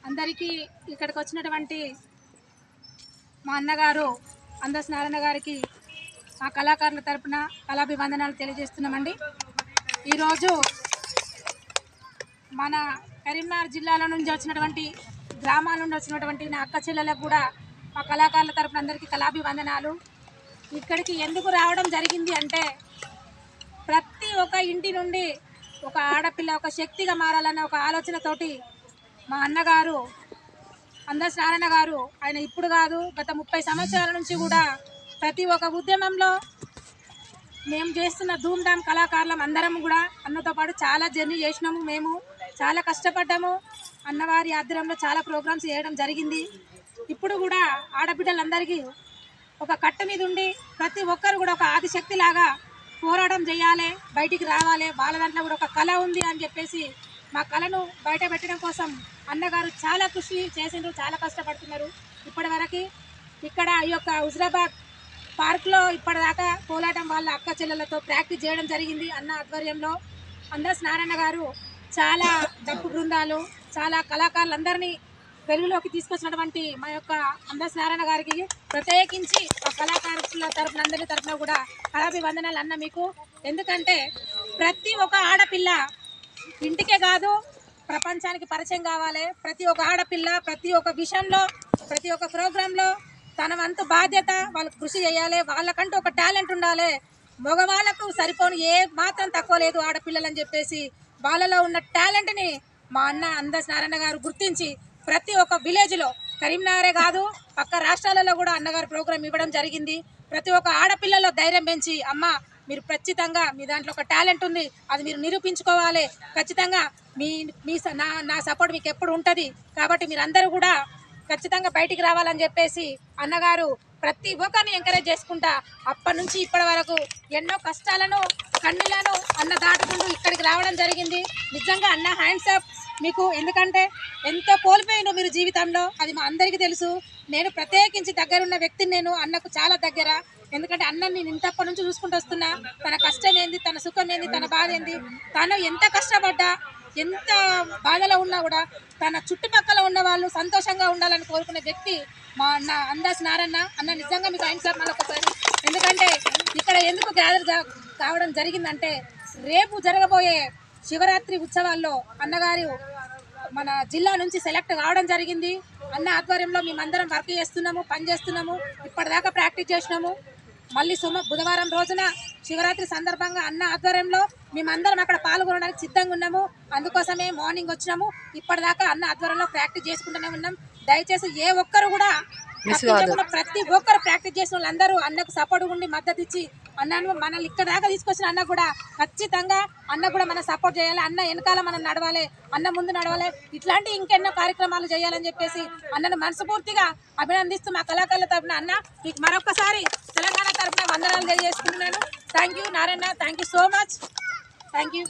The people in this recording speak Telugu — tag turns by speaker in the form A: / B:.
A: అందరికీ ఇక్కడికి వచ్చినటువంటి మా అన్నగారు అందస్ నారాయణ గారికి మా కళాకారుల తరపున కళాభివందనాలు తెలియజేస్తున్నామండి. ఈరోజు మన కరీంనగర్ జిల్లాల నుంచి వచ్చినటువంటి గ్రామాల నుండి వచ్చినటువంటి నా అక్క చెల్లెలకు కూడా మా కళాకారుల తరపున అందరికీ కళాభివందనాలు. ఇక్కడికి ఎందుకు రావడం జరిగింది అంటే ప్రతి ఒక్క ఇంటి నుండి ఒక ఆడపిల్ల ఒక శక్తిగా మారాలన్న ఒక ఆలోచనతోటి మా అన్నగారు అందస్ నారాయణ గారు ఆయన ఇప్పుడు కాదు గత 30 సంవత్సరాల నుంచి కూడా ప్రతి ఒక్క ఉద్యమంలో మేము చేస్తున్న ధూమ్ధామ్ కళాకారులం అందరం కూడా అన్నతో పాటు చాలా జర్నీ చేసినాము. మేము చాలా కష్టపడ్డాము. అన్నవారి ఆధ్వర్యంలో చాలా ప్రోగ్రామ్స్ చేయడం జరిగింది. ఇప్పుడు కూడా ఆడబిడ్డలందరికీ ఒక కట్ట మీద ఉండి ప్రతి ఒక్కరు కూడా ఒక ఆదిశక్తి లాగా పోరాటం చేయాలి, బయటికి రావాలి. వాళ్ళ దాంట్లో కూడా ఒక కళ ఉంది అని చెప్పేసి మా కళను బయట పెట్టడం కోసం అన్నగారు చాలా కృషి చేసిండ్రు, చాలా కష్టపడుతున్నారు. ఇప్పటి వరకు ఇక్కడ ఈ యొక్క హుజరాబాద్ పార్క్లో ఇప్పటిదాకా కోలాటం వాళ్ళ అక్క చెల్లెలతో ప్రాక్టీస్ చేయడం జరిగింది. అన్న ఆధ్వర్యంలో అందస్ నారాయణ గారు చాలా డప్పు బృందాలు చాలా కళాకారులందరినీ వెలుగులోకి తీసుకొచ్చినటువంటి మా యొక్క అందస్ నారాయణ గారికి ప్రత్యేకించి ఆ కళాకారుల తరపున అందరి తరపున కూడా కళాభివందనాలు అన్న మీకు. ఎందుకంటే ప్రతి ఒక్క ఆడపిల్ల ఇంటికే కాదు ప్రపంచానికి పరిచయం కావాలి. ప్రతి ఒక్క ఆడపిల్ల ప్రతి ఒక్క విషయంలో ప్రతి ఒక్క ప్రోగ్రాంలో తన వంతు బాధ్యత వాళ్ళకు కృషి చేయాలి. వాళ్ళకంటూ ఒక టాలెంట్ ఉండాలి. మగవాళ్ళకు సరిపోని ఏ మాత్రం తక్కువ లేదు ఆడపిల్లలని చెప్పేసి వాళ్ళలో ఉన్న టాలెంట్ని మా అన్న అందస్ నారాయణ గారు గుర్తించి ప్రతి ఒక్క విలేజ్లో కరీంనగరే కాదు పక్క రాష్ట్రాలలో కూడా అన్నగారు ప్రోగ్రాం ఇవ్వడం జరిగింది. ప్రతి ఒక్క ఆడపిల్లలో ధైర్యం పెంచి అమ్మ మీరు ఖచ్చితంగా మీ దాంట్లో ఒక టాలెంట్ ఉంది, అది మీరు నిరూపించుకోవాలి, ఖచ్చితంగా నా సపోర్ట్ మీకు ఎప్పుడు ఉంటుంది, కాబట్టి మీరు అందరూ కూడా ఖచ్చితంగా బయటికి రావాలని చెప్పేసి అన్నగారు ప్రతి ఒక్కరిని ఎంకరేజ్ చేసుకుంటా అప్పటి నుంచి ఇప్పటి వరకు ఎన్నో కష్టాలను కన్నీళ్లను అన్న దాటుకుంటూ ఇక్కడికి రావడం జరిగింది. నిజంగా అన్న హ్యాండ్స్ అప్ మీకు. ఎందుకంటే ఎంతో కోల్పోయిండు మీరు జీవితంలో, అది మా అందరికీ తెలుసు. నేను ప్రత్యేకించి దగ్గరున్న వ్యక్తిని, నేను అన్నకు చాలా దగ్గర. ఎందుకంటే అన్నని నేను ఇంతప్పటి నుంచి చూసుకుంటూ వస్తున్నా. తన కష్టం ఏంది, తన సుఖం ఏంది, తన బాధ ఏంది, తను ఎంత కష్టపడ్డా ఎంత బాధలో ఉన్నా కూడా తన చుట్టుపక్కల ఉన్న వాళ్ళు సంతోషంగా ఉండాలని కోరుకునే వ్యక్తి మా అన్న అందస్ నారాయణ అన్న. నిజంగా మీకు ఆయన సార్ మళ్ళొకసారి. ఎందుకంటే ఇక్కడ ఎందుకు గ్యాదర్ కావడం జరిగిందంటే రేపు జరగబోయే శివరాత్రి ఉత్సవాల్లో అన్నగారు మన జిల్లా నుంచి సెలెక్ట్ కావడం జరిగింది. అన్న ఆధ్వర్యంలో మేమందరం వర్క్ చేస్తున్నాము, పని చేస్తున్నాము. ఇప్పటిదాకా ప్రాక్టీస్ చేసినాము. మళ్ళీ బుధవారం రోజున శివరాత్రి సందర్భంగా అన్న ఆధ్వర్యంలో మేమందరం అక్కడ పాల్గొనడానికి సిద్ధంగా ఉన్నాము. అందుకోసమే మార్నింగ్ వచ్చినాము. ఇప్పటిదాకా అన్న ఆధ్వర్యంలో ప్రాక్టీస్ చేసుకుంటూనే ఉన్నాం. దయచేసి ఏ ఒక్కరు కూడా ప్రతి ఒక్కరు ప్రాక్టీస్ చేసిన వాళ్ళందరూ అన్నకు సపోర్ట్ ఉండి మద్దతు ఇచ్చి అన్నను మనల్ని ఇక్కడ దాకా తీసుకొచ్చిన అన్న కూడా ఖచ్చితంగా అన్న కూడా మనం సపోర్ట్ చేయాలి. అన్న వెనకాల మనం నడవాలి, అన్న ముందు నడవాలి. ఇట్లాంటి ఇంకెన్నో కార్యక్రమాలు చేయాలని చెప్పేసి అన్నను మనస్ఫూర్తిగా అభినందిస్తూ మా కళాకారుల తరపున అన్న మీకు మరొకసారి తెలంగాణ తరపున వందనాలు తెలియజేసుకుంటున్నాను. Thank you Narayana, thank you so much. Thank you.